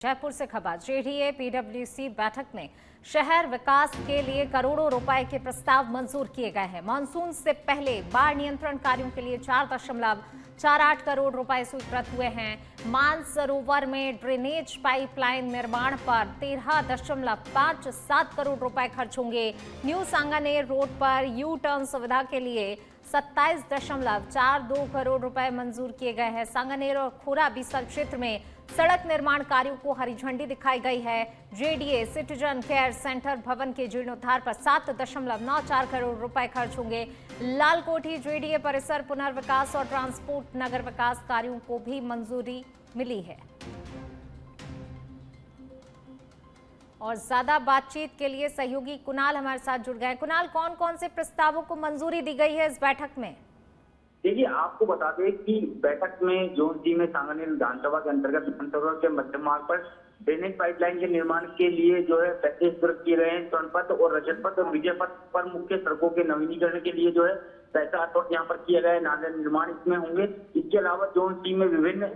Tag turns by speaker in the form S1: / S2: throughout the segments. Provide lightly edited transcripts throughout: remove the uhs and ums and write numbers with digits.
S1: जयपुर से खबर। जेडीए पीडब्ल्यूसी बैठक में शहर विकास के लिए करोड़ों रुपए के प्रस्ताव मंजूर किए गए हैं। मानसून से पहले बाढ़ नियंत्रण कार्यों के लिए 4.48 करोड़ रुपए स्वीकृत हुए हैं। मानसरोवर में ड्रेनेज पाइपलाइन निर्माण पर 13.57 करोड़ रुपए खर्च होंगे। न्यू सांगानेर रोड पर यू टर्न सुविधा के लिए 27.42 करोड़ रुपए मंजूर किए गए हैं। सांगानेर और खोरा बीसर क्षेत्र में सड़क निर्माण कार्यों को हरी झंडी दिखाई गई है। जेडीए सिटीजन केयर सेंटर भवन के जीर्णोद्धार पर 7.94 करोड़ रुपए खर्च होंगे। लालकोठी जेडीए परिसर पुनर्विकास और ट्रांसपोर्ट नगर विकास कार्यों को भी मंजूरी मिली है। और ज्यादा बातचीत के लिए सहयोगी कुणाल हमारे साथ जुड़ गए। कुणाल, कौन कौन से प्रस्तावों को मंजूरी दी गई है इस बैठक में?
S2: देखिए, आपको बता दें कि बैठक में जोन सी में सांगानेर विधानसभा के अंतर्गत विधानसभा के मध्य मार्ग पर ड्रेनेज पाइपलाइन के निर्माण के लिए जो है पैसे स्वीकृत किए गए हैं। स्वर्ण पथ और रजत पथ और विजय पथ पर मुख्य सड़कों के नवीनीकरण के लिए जो है पैसा अलॉट यहाँ पर किया गया है। नाले निर्माण इसमें होंगे। इसके अलावा जोन सी में विभिन्न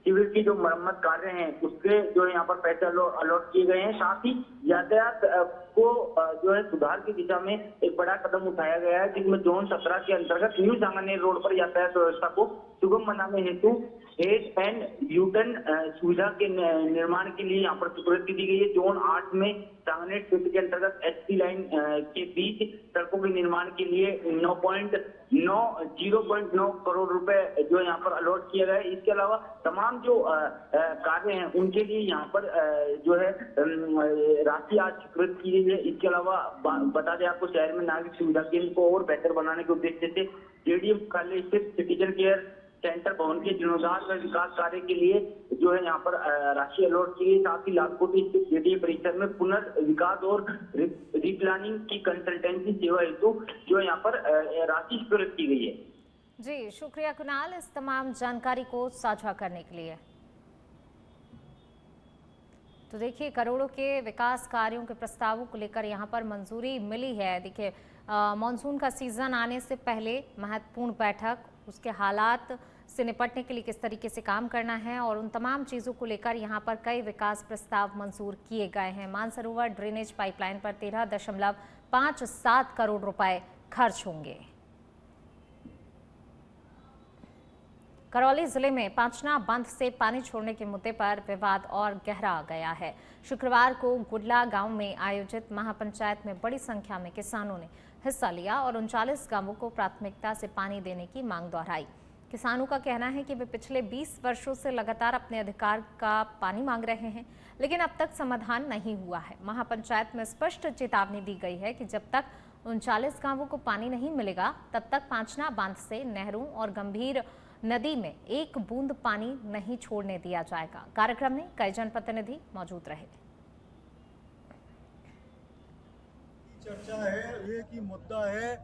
S2: शिविर की जो मरम्मत कार्य हैं उसके जो है यहाँ पर पैसे अलॉट किए गए हैं। साथ ही यातायात को जो है सुधार की दिशा में एक बड़ा कदम उठाया गया है, जिसमें जोन 17 के अंतर्गत न्यू सांगानेर रोड पर यातायात व्यवस्था को सुगम बनाने हेतु हेड एंड यूटर्न सुविधा के निर्माण के लिए यहाँ पर स्वीकृति दी गई है। जोन 8 में सांगानेर क्षेत्र के अंतर्गत एसपी लाइन के बीच सड़कों के निर्माण के लिए 0.9 करोड़ रुपए जो यहाँ पर अलॉट किया गया है। इसके अलावा तमाम जो कार्य हैं उनके लिए यहाँ पर जो है राशि आज स्वीकृत की गई है। इसके अलावा बता दें आपको, शहर में नागरिक सुविधा केंद्र को और बेहतर बनाने के उद्देश्य से जेडीए मुख्यालय स्थित सिटीजन केयर सेंटर भवन के जीर्णोद्धार व विकास कार्य के लिए जो है यहाँ पर राशि अलॉट की गई। साथ ही लालकोटी स्थित जेडीए परिसर में पुनर्विकास और रिप्लानिंग की कंसल्टेंसी सेवा हेतु जो यहाँ पर राशि स्वीकृत की गई है।
S1: जी, शुक्रिया कुणाल इस तमाम जानकारी को साझा करने के लिए। तो देखिए, करोड़ों के विकास कार्यों के प्रस्तावों को लेकर यहाँ पर मंजूरी मिली है। देखिए, मानसून का सीजन आने से पहले महत्वपूर्ण बैठक, उसके हालात से निपटने के लिए किस तरीके से काम करना है और उन तमाम चीज़ों को लेकर यहाँ पर कई विकास प्रस्ताव मंजूर किए गए हैं। मानसरोवर ड्रेनेज पाइपलाइन पर 13.57 करोड़ रुपए खर्च होंगे। करौली जिले में पांचना बंध से पानी छोड़ने के मुद्दे पर विवाद और गहरा गया है। शुक्रवार को गुडला गांव में आयोजित महापंचायत में बड़ी संख्या में किसानों ने हिस्सा लिया और 39 गांवों को प्राथमिकता से पानी देने की मांग दोहराई। किसानों का कहना है कि वे पिछले 20 वर्षों से लगातार अपने अधिकार का पानी मांग रहे हैं, लेकिन अब तक समाधान नहीं हुआ है। महापंचायत में स्पष्ट चेतावनी दी गई है कि जब तक 39 गांवों को पानी नहीं मिलेगा तब तक पांचना बांध से नहरों और गंभीर नदी में एक बूंद पानी नहीं छोड़ने दिया जाएगा। कार्यक्रम में कई जनप्रतिनिधि मौजूद रहे।
S3: चर्चा है, एक ही मुद्दा है।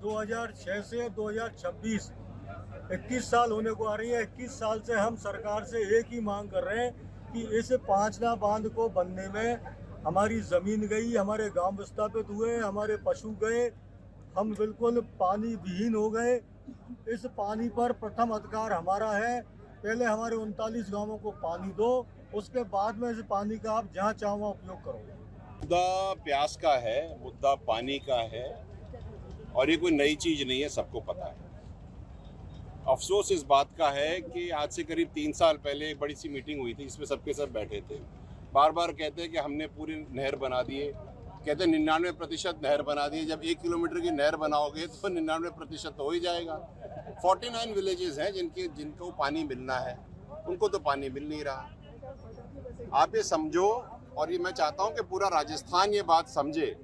S3: 2006 से 2026 21 साल होने को आ रही है। 21 साल से हम सरकार से एक ही मांग कर रहे हैं कि इस पांचना बांध को बनने में हमारी जमीन गई, हमारे गांव विस्थापित हुए, हमारे पशु गए, हम बिल्कुल पानी विहीन हो गए। इस पानी पर प्रथम अधिकार हमारा है। पहले हमारे 39 गांवों को पानी दो, उसके बाद में इस पानी का आप जहाँ चाहो वहाँ उपयोग करो।
S4: मुद्दा प्यास का है, मुद्दा पानी का है और ये कोई नई चीज नहीं है, सबको पता है। अफसोस इस बात का है कि आज से करीब 3 साल पहले एक बड़ी सी मीटिंग हुई थी जिसमें सबके सब बैठे थे। बार बार कहते हैं कि हमने पूरी नहर बना दिए, कहते हैं 99% नहर बना दिए। जब 1 किलोमीटर की नहर बनाओगे तो 99% तो हो ही जाएगा। 49 विलेजेस हैं जिनको पानी मिलना है, उनको तो पानी मिल नहीं रहा। आप ये समझो, और ये मैं चाहता हूँ कि पूरा राजस्थान ये बात समझे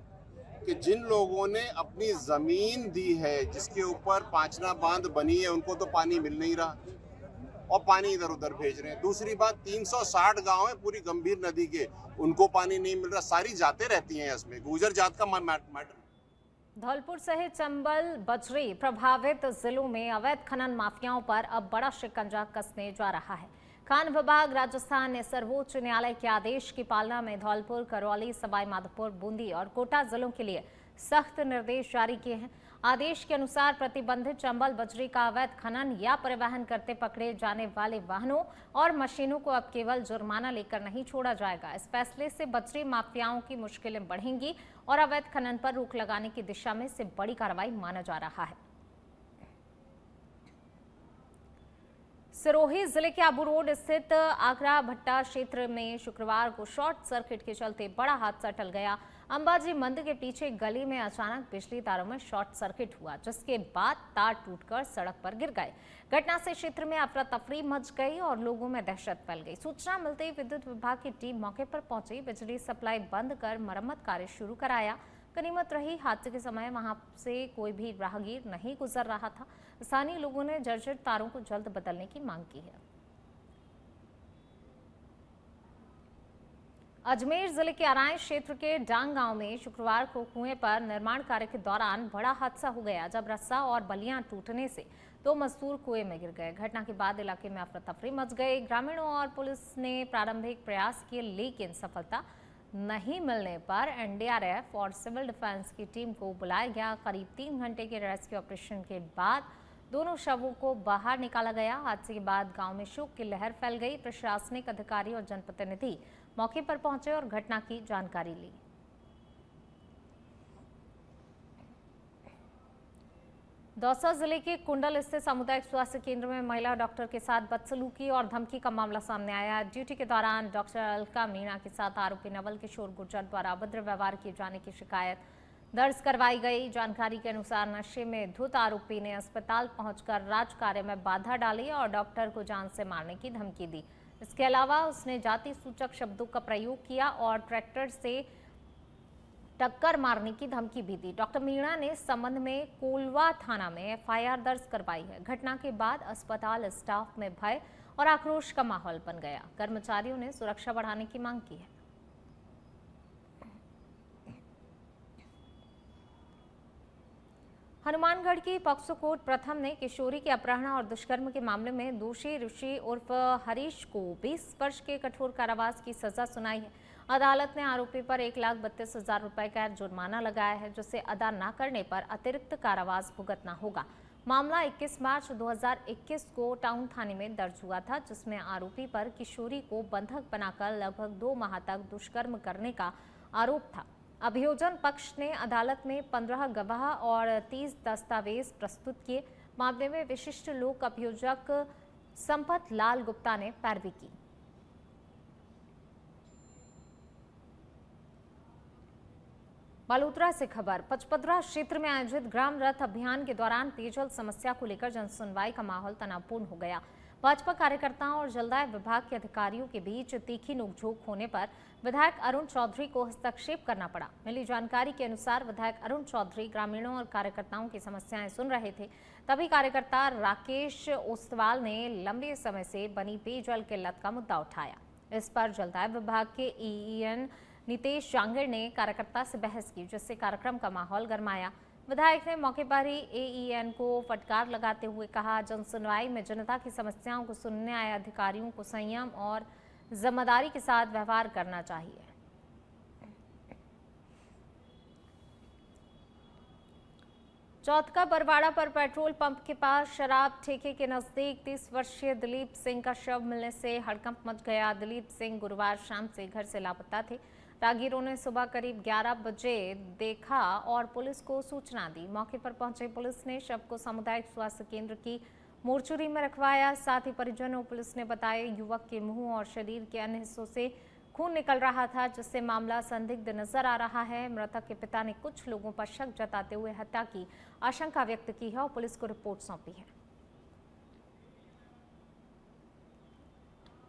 S4: कि जिन लोगों ने अपनी ज़मीन दी है, जिसके ऊपर पांचना बांध बनी है, उनको तो पानी मिल नहीं रहा और पानी इधर उधर भेज रहे हैं। दूसरी बात, 360 गांव है पूरी गंभीर नदी के, उनको पानी नहीं मिल रहा। सारी जातें रहती हैं इसमें, गुर्जर जात का मैटर।
S1: धौलपुर सहित चंबल, बजरी प्रभावित जिलों में अवैध खनन माफियाओं पर अब बड़ा शिकंजा कसने जा रहा है। खान विभाग राजस्थान ने सर्वोच्च न्यायालय के आदेश की पालना में धौलपुर, करौली, सवाई माधोपुर, बूंदी और कोटा जिलों के लिए सख्त निर्देश जारी किए हैं। आदेश के अनुसार प्रतिबंधित चंबल बजरी का अवैध खनन या परिवहन करते पकड़े जाने वाले वाहनों और मशीनों को अब केवल जुर्माना लेकर नहीं छोड़ा जाएगा। इस फैसले से बजरी माफियाओं की मुश्किलें बढ़ेंगी और अवैध खनन पर रोक लगाने की दिशा में इसे बड़ी कार्रवाई माना जा रहा है। सिरोही जिले के आबू रोड स्थित आगरा भट्टा क्षेत्र में शुक्रवार को शॉर्ट सर्किट के चलते बड़ा हादसा टल गया। अंबाजी मंदिर के पीछे गली में अचानक बिजली तारों में शॉर्ट सर्किट हुआ, जिसके बाद तार टूटकर सड़क पर गिर गए। घटना से क्षेत्र में अफरा तफरी मच गई और लोगों में दहशत फैल गई। सूचना मिलते ही विद्युत विभाग की टीम मौके पर पहुंची, बिजली सप्लाई बंद कर मरम्मत कार्य शुरू कराया। गनीमत रही हादसे के समय वहां से कोई भी राहगीर नहीं गुजर रहा था। स्थानीय लोगों ने जर्जर तारों को जल्द बदलने की मांग की है। अजमेर जिले के अराय क्षेत्र के डांग गांव में शुक्रवार को कुएं पर निर्माण कार्य के दौरान बड़ा हादसा हो गया, जब रस्सा और बलियां टूटने से 2 मजदूर कुएं में गिर गए। घटना के बाद इलाके में अफरा तफरी मच गई। ग्रामीणों और पुलिस ने प्रारंभिक प्रयास किए, लेकिन सफलता नहीं मिलने पर एनडीआरएफ और सिविल डिफेंस की टीम को बुलाया गया। करीब 3 घंटे के रेस्क्यू ऑपरेशन के बाद दोनों शवों को बाहर निकाला गया। हादसे के बाद गांव में शोक की लहर फैल गई। प्रशासनिक अधिकारी और जनप्रतिनिधि मौके पर पहुंचे और घटना की जानकारी ली। दौसा जिले के कुंडल स्थित सामुदायिक स्वास्थ्य केंद्र में महिला डॉक्टर के साथ बदसलूकी और धमकी का मामला सामने आया। ड्यूटी के दौरान डॉक्टर अलका मीणा के साथ आरोपी नवल किशोर गुर्जर द्वारा अभद्र व्यवहार किए जाने की शिकायत दर्ज करवाई गई। जानकारी के अनुसार नशे में धुत आरोपी ने अस्पताल पहुंचकर राजकार्य में बाधा डाली और डॉक्टर को जान से मारने की धमकी दी। इसके अलावा उसने जाति सूचक शब्दों का प्रयोग किया और ट्रैक्टर से टक्कर मारने की धमकी भी दी। डॉक्टर मीणा ने इस संबंध में कोलवा थाना में एफआईआर दर्ज करवाई है। घटना के बाद अस्पताल स्टाफ में भय और आक्रोश का माहौल बन गया। कर्मचारियों ने सुरक्षा बढ़ाने की मांग की है। हनुमानगढ़ की पॉक्सो कोर्ट प्रथम ने किशोरी के अपहरण और दुष्कर्म के मामले में दोषी ऋषि उर्फ हरीश को 20 वर्ष के कठोर कारावास की सजा सुनाई है। अदालत ने आरोपी पर 1,32,000 रुपए का जुर्माना लगाया है, जिसे अदा न करने पर अतिरिक्त कारावास भुगतना होगा। मामला 21 मार्च 2021 को टाउन थाने में दर्ज हुआ था, जिसमें आरोपी पर किशोरी को बंधक बनाकर लगभग 2 माह तक दुष्कर्म करने का आरोप था। अभियोजन पक्ष ने अदालत में 15 गवाह और 30 दस्तावेज प्रस्तुत किए। मामले में विशिष्ट लोक अभियोजक संपत लाल गुप्ता ने पैरवी की। बालोतरा से खबर। पचपदरा क्षेत्र में आयोजित ग्राम रथ अभियान के दौरान पेयजल समस्या को लेकर जनसुनवाई का माहौल तनावपूर्ण हो गया। भाजपा कार्यकर्ताओं और जलदाय विभाग के अधिकारियों के बीच तीखी नोकझोंक होने पर विधायक अरुण चौधरी को हस्तक्षेप करना पड़ा। मिली जानकारी के अनुसार विधायक अरुण चौधरी ग्रामीणों और कार्यकर्ताओं की समस्याएं सुन रहे थे, तभी कार्यकर्ता राकेश ओस्तवाल ने लंबे समय से बनी पेयजल किल्लत का मुद्दा उठाया। इस पर जलदाय विभाग के ईईएन नितेश जांगड़ ने कार्यकर्ता से बहस की, जिससे कार्यक्रम का माहौल गरमाया। विधायक ने मौके पर ही एईएन को फटकार लगाते हुए कहा, जनसुनवाई में जनता की समस्याओं को सुनने आए अधिकारियों को संयम और जिम्मेदारी के साथ व्यवहार करना चाहिए। चौथका बरवाड़ा पर पेट्रोल पंप के पास शराब ठेके के नजदीक 30 वर्षीय दिलीप सिंह का शव मिलने से हड़कंप मच गया। दिलीप सिंह गुरुवार शाम से घर से लापता थे। राहगीरों ने सुबह करीब 11 बजे देखा और पुलिस को सूचना दी। मौके पर पहुंचे पुलिस ने शव को सामुदायिक स्वास्थ्य केंद्र की मोर्चरी में रखवाया। साथ ही परिजनों पुलिस ने बताया युवक के मुंह और शरीर के अन्य हिस्सों से खून निकल रहा था, जिससे मामला संदिग्ध नजर आ रहा है। मृतक के पिता ने कुछ लोगों पर शक जताते हुए हत्या की आशंका व्यक्त की है और पुलिस को रिपोर्ट सौंपी है।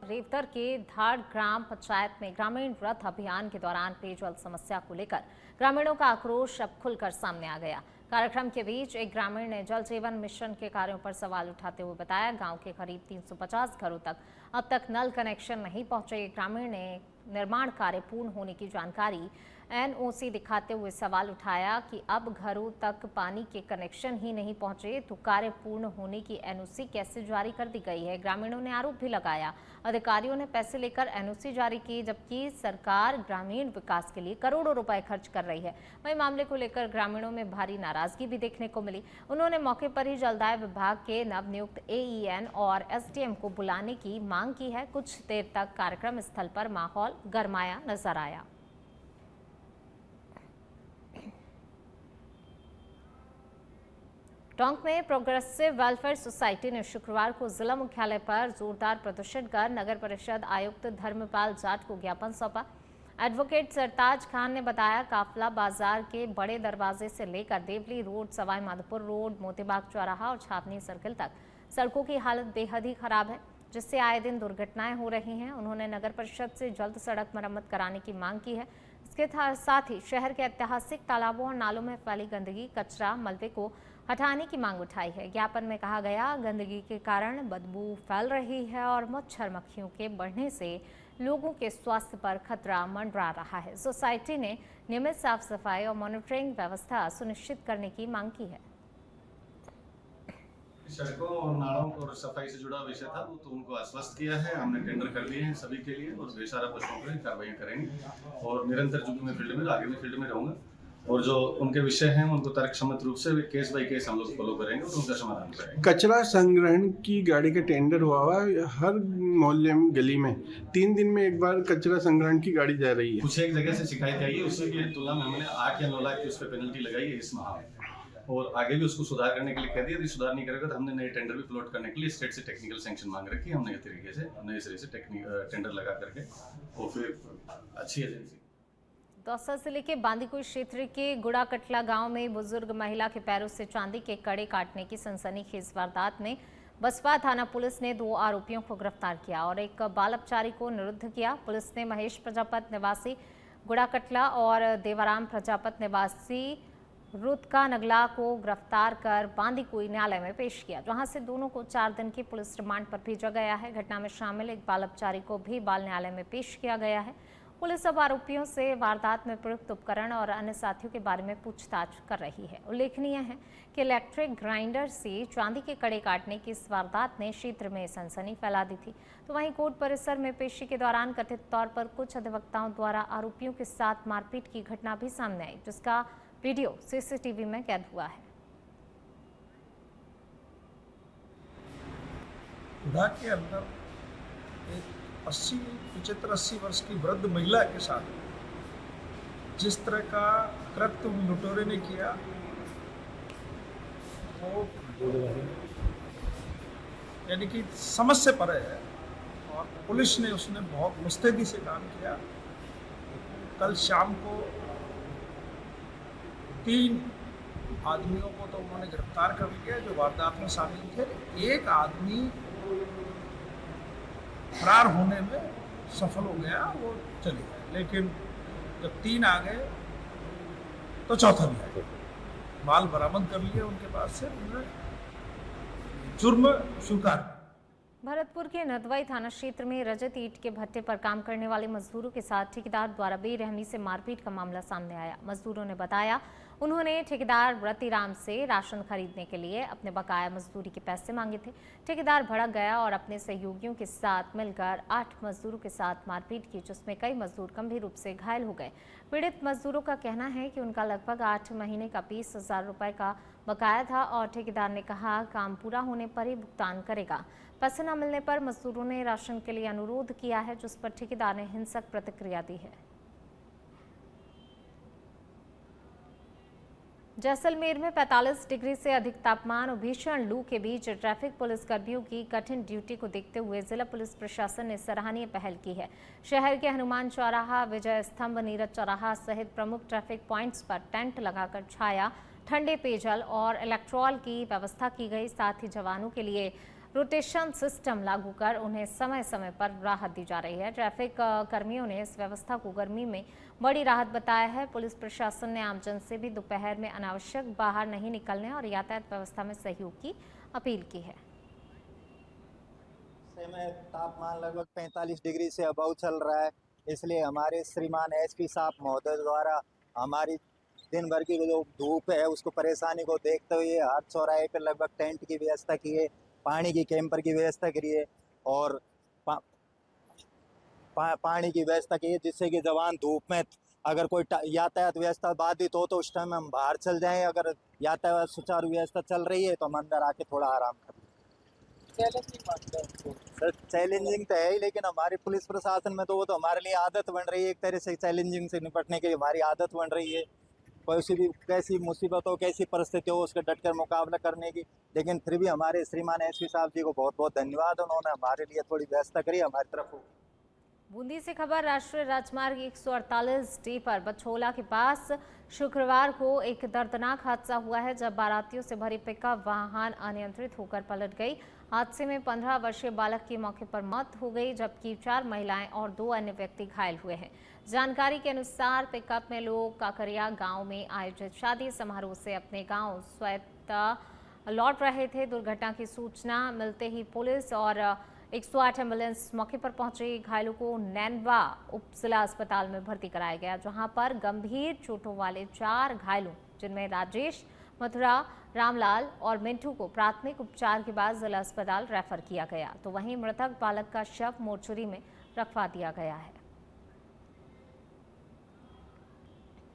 S1: रेवतर के धाड़ ग्राम पंचायत में ग्रामीण रथ अभियान के दौरान पेयजल समस्या को लेकर ग्रामीणों का आक्रोश अब खुलकर सामने आ गया। कार्यक्रम के बीच एक ग्रामीण ने जल जीवन मिशन के कार्यों पर सवाल उठाते हुए बताया, गांव के करीब 350 घरों तक अब तक नल कनेक्शन नहीं पहुंचे। ग्रामीण ने निर्माण कार्य पूर्ण होने की जानकारी एनओसी दिखाते हुए सवाल उठाया कि अब घरों तक पानी के कनेक्शन ही नहीं पहुंचे तो कार्य पूर्ण होने की एनओसी कैसे जारी कर दी गई है। ग्रामीणों ने आरोप भी लगाया अधिकारियों ने पैसे लेकर एनओसी जारी की, जबकि सरकार ग्रामीण विकास के लिए करोड़ों रुपए खर्च कर रही है। वहीं मामले को लेकर ग्रामीणों में भारी नाराजगी भी देखने को मिली। उन्होंने मौके पर ही जलदाय विभाग के नवनियुक्त एईएन और एसडीएम को बुलाने की मांग की है। कुछ देर तक कार्यक्रम स्थल पर माहौल गरमाया नजर आया। टोंक में प्रोग्रेसिव वेलफेयर सोसाइटी ने शुक्रवार को जिला मुख्यालय पर जोरदार प्रदर्शन कर नगर परिषद आयुक्त धर्मपाल जाट को ज्ञापन सौंपा। एडवोकेट सरताज खान ने बताया काफला बाजार के बड़े दरवाजे से लेकर देवली रोड, सवाई माधोपुर रोड, मोतीबाग चौराहा और छावनी सर्किल तक सड़कों की हालत बेहद ही खराब है, जिससे आए दिन दुर्घटनाएं हो रही हैं। उन्होंने नगर परिषद से जल्द सड़क मरम्मत कराने की मांग की है। इसके साथ ही शहर के ऐतिहासिक तालाबों और नालों में फैली गंदगी, कचरा, मलबे को हटाने की मांग उठाई है। ज्ञापन में कहा गया गंदगी के कारण बदबू फैल रही है और मच्छर मक्खियों के बढ़ने से लोगों के स्वास्थ्य पर खतरा मंडरा रहा है। सोसाइटी ने नियमित साफ सफाई और मॉनिटरिंग व्यवस्था सुनिश्चित करने की मांग की है।
S5: सड़कों और नालों और सफाई से जुड़ा विषय था, तो उनको आश्वस्त किया है। हमने टेंडर कर दिए हैं सभी के लिए और बेसारा पशुओं पर कार्रवाई करेंगे और निरंतर जो मैं फील्ड में आगे में फील्ड में रहूंगा और जो उनके विषय हैं उनको तर्कसम्मत रूप से केस बाय केस हम लोग फॉलो करेंगे और उनका समाधान करेंगे।
S6: कचरा संग्रहण की गाड़ी का टेंडर हुआ है, हर मोहल्ले में गली में 3 दिन में एक बार कचरा संग्रहण की गाड़ी जा रही है।
S5: कुछ एक जगह से शिकायत आई है, उसी की तुलना में हमने 8 या 9 लाख की उस पर पेनल्टी लगाई है इस माह में और आगे भी उसको सुधार करने के लिए कह दिया। यदि सुधार नहीं करेगा तो हमने नए टेंडर भी प्लॉट करने के लिए स्टेट से टेक्निकल सैंक्शन मांग रखी है। हमने इस तरीके से नए सिरे से टेंडर लगा करके और फिर अच्छी एजेंसी।
S1: दौसा जिले के बांदीकुई क्षेत्र के गुड़ा कटला गांव में बुजुर्ग महिला के पैरों से चांदी के कड़े काटने की सनसनीखेज वारदात में बसपा थाना पुलिस ने 2 आरोपियों को गिरफ्तार किया और एक बाल अपचारी को निरुद्ध किया। पुलिस ने महेश प्रजापत निवासी गुड़ा कटला और देवाराम प्रजापत निवासी रुदका नगला को गिरफ्तार कर बांदीकुई न्यायालय में पेश किया, जहां से दोनों को 4 दिन की पुलिस रिमांड पर भेजा गया है। घटना में शामिल एक बाल अपचारी को भी बाल न्यायालय में पेश किया गया है। पुलिस अब आरोपियों से वारदात में प्रयुक्त उपकरण और अन्य साथियों के बारे में पूछताछ कर रही है। उल्लेखनीय है कि इलेक्ट्रिक ग्राइंडर से चांदी के कड़े काटने की इस वारदात ने क्षेत्र में सनसनी फैला दी थी। तो वहीं कोर्ट परिसर में पेशी के दौरान कथित तौर पर कुछ अधिवक्ताओं द्वारा आरोपियों के साथ मारपीट की घटना भी सामने आई, जिसका वीडियो सीसीटीवी में कैद हुआ है।
S7: गुड़ा के अंदर एक 75-80 वर्ष की वृद्ध महिला के साथ जिस तरह का कृत्य उन लुटेरों ने किया वो यानी कि समझ से परे है और पुलिस ने उसने बहुत मुस्तैदी से काम किया। कल शाम को 3 आदमियों को तो उन्होंने गिरफ्तार कर लिया जो वारदात में शामिल थे। एक आदमी फरार होने में सफल हो गया, वो चले गए, लेकिन जब 3 आ गए तो चौथा भी आ गया। माल बरामद कर लिया उनके पास से, उन्होंने जुर्म स्वीकार किया।
S1: भरतपुर के नदवाई थाना क्षेत्र में रजत ईंट के भट्टे पर काम करने वाले मजदूरों के साथ ठेकेदार द्वारा बेरहमी से मारपीट का मामला सामने आया। मजदूरों ने बताया उन्होंने ठेकेदार व्रतीराम से राशन खरीदने के लिए अपने बकाया मजदूरी के पैसे मांगे थे। ठेकेदार भड़क गया और अपने सहयोगियों के साथ मिलकर 8 मजदूरों के साथ मारपीट की, जिसमें कई मजदूर गंभीर रूप से घायल हो गए। पीड़ित मजदूरों का कहना है कि उनका लगभग 8 महीने का 20,000 रुपए का बकाया था और ठेकेदार ने कहा काम पूरा होने पर ही भुगतान करेगा। पैसे न मिलने पर मजदूरों ने राशन के लिए अनुरोध किया है, जिस पर ठेकेदार ने हिंसक प्रतिक्रिया दी है। जैसलमेर में 45 डिग्री से अधिक तापमान और भीषण लू के बीच ट्रैफिक पुलिस कर्मियों की कठिन ड्यूटी को देखते हुए जिला पुलिस प्रशासन ने सराहनीय पहल की है। शहर के हनुमान चौराहा, विजय स्तंभ, नीरज चौराहा सहित प्रमुख ट्रैफिक पॉइंट्स पर टेंट लगाकर छाया, ठंडे पेयजल और इलेक्ट्रॉल की व्यवस्था की गई। साथ ही जवानों के लिए रोटेशन सिस्टम लागू कर उन्हें समय समय पर राहत दी जा रही है। ट्रैफिक कर्मियों ने इस व्यवस्था को गर्मी में बड़ी राहत बताया है। पुलिस प्रशासन ने आमजन से भी दोपहर में अनावश्यक बाहर नहीं निकलने और यातायात व्यवस्था में सहयोग की अपील की है।
S8: में तापमान लगभग 45 डिग्री से अबव चल रहा है। इसलिए हमारे श्रीमान एसपी साहब महोदय द्वारा हमारी दिन भर की जो धूप है उसको परेशानी को देखते हुए हर चौराहे पर लगभग टेंट की व्यवस्था की है, पानी की कैंपर की व्यवस्था करी है और पानी की व्यवस्था की है, जिससे कि जवान धूप में अगर कोई यातायात व्यवस्था बाधित हो तो उस टाइम हम बाहर चल जाएं, अगर यातायात सुचारू व्यवस्था चल रही है तो हम अंदर आके थोड़ा आराम कर सर। चैलेंजिंग तो है ही, लेकिन हमारी पुलिस प्रशासन में तो वो तो हमारे लिए आदत बन रही है, एक तरह से चैलेंजिंग से निपटने की हमारी आदत बन रही है। कोई भी कैसी मुसीबत हो, कैसी परिस्थिति हो, उसका डटकर मुकाबला करने की। लेकिन फिर भी हमारे श्रीमान एसपी साहब जी को बहुत बहुत धन्यवाद, उन्होंने हमारे लिए थोड़ी व्यवस्था करी हमारी तरफ।
S1: बूंदी से खबर, राष्ट्रीय राजमार्ग 148D पर बछोला के पास शुक्रवार को एक दर्दनाक हादसा हुआ है, जब बारातियों से भरी पिकअप वाहन अनियंत्रित होकर पलट गई। हादसे में 15 वर्षीय बालक की मौके पर मौत हो गई, जबकि 4 महिलाएं और 2 अन्य व्यक्ति घायल हुए हैं। जानकारी के अनुसार पिकअप में लोग काकरिया गांव में आयोजित शादी समारोह से अपने गांव स्वयं लौट रहे थे। दुर्घटना की सूचना मिलते ही पुलिस और 108 एम्बुलेंस मौके पर पहुंची। घायलों को नैनवा उप जिला अस्पताल में भर्ती कराया गया, जहां पर गंभीर चोटों वाले 4 घायलों, जिनमें राजेश, मथुरा, रामलाल और मिंटू को प्राथमिक उपचार के बाद जिला अस्पताल रेफर किया गया, तो वहीं मृतक बालक का शव मोर्चरी में रखवा दिया गया है।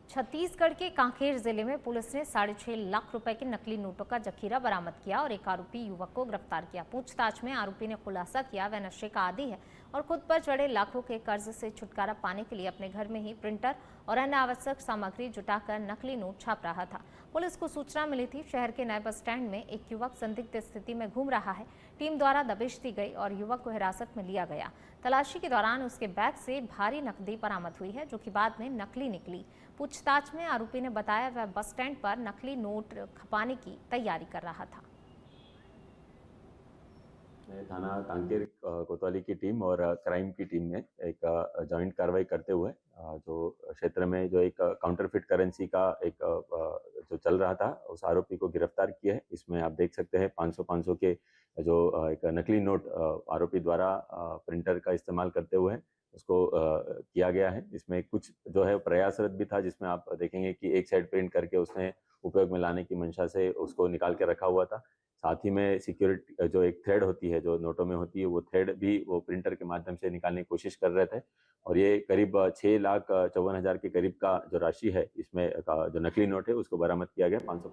S1: छत्तीसगढ़ के कांकेर जिले में पुलिस ने 6.5 लाख रुपए के नकली नोटों का जखीरा बरामद किया और एक आरोपी युवक को गिरफ्तार किया। पूछताछ में आरोपी ने खुलासा किया वह नशे का आदी है और खुद पर चढ़े लाखों के कर्ज से छुटकारा पाने के लिए अपने घर में ही प्रिंटर और अन्य आवश्यक सामग्री जुटाकर नकली नोट छाप रहा था। पुलिस को सूचना मिली थी शहर के नए बस स्टैंड में एक युवक संदिग्ध स्थिति में घूम रहा है। टीम द्वारा दबिश दी गई और युवक को हिरासत में लिया गया। तलाशी के दौरान उसके बैग से भारी नकदी बरामद हुई है, जो कि बाद में नकली निकली। पूछताछ में आरोपी ने बताया वह बस स्टैंड पर नकली नोट खपाने की तैयारी कर रहा था।
S9: थाना कांकेर कोतवाली की टीम और क्राइम की टीम ने एक जॉइंट कार्रवाई करते हुए जो क्षेत्र में जो एक काउंटरफिट करेंसी का एक जो चल रहा था उस आरोपी को गिरफ्तार किया है। इसमें आप देख सकते हैं 500 के जो एक नकली नोट आरोपी द्वारा प्रिंटर का इस्तेमाल करते हुए उसको किया गया है। इसमें कुछ जो है प्रयासरत भी था, जिसमें आप देखेंगे कि एक साइड प्रिंट करके उसने उपयोग में लाने की मंशा से उसको निकाल के रखा हुआ था। साथ ही में सिक्योरिटी जो एक थ्रेड होती है जो नोटों में होती है वो थ्रेड भी वो प्रिंटर के माध्यम से निकालने की कोशिश कर रहे थे और ये करीब 6,54,000 के करीब का जो राशि है इसमें जो नकली नोट है उसको बरामद किया गया। 500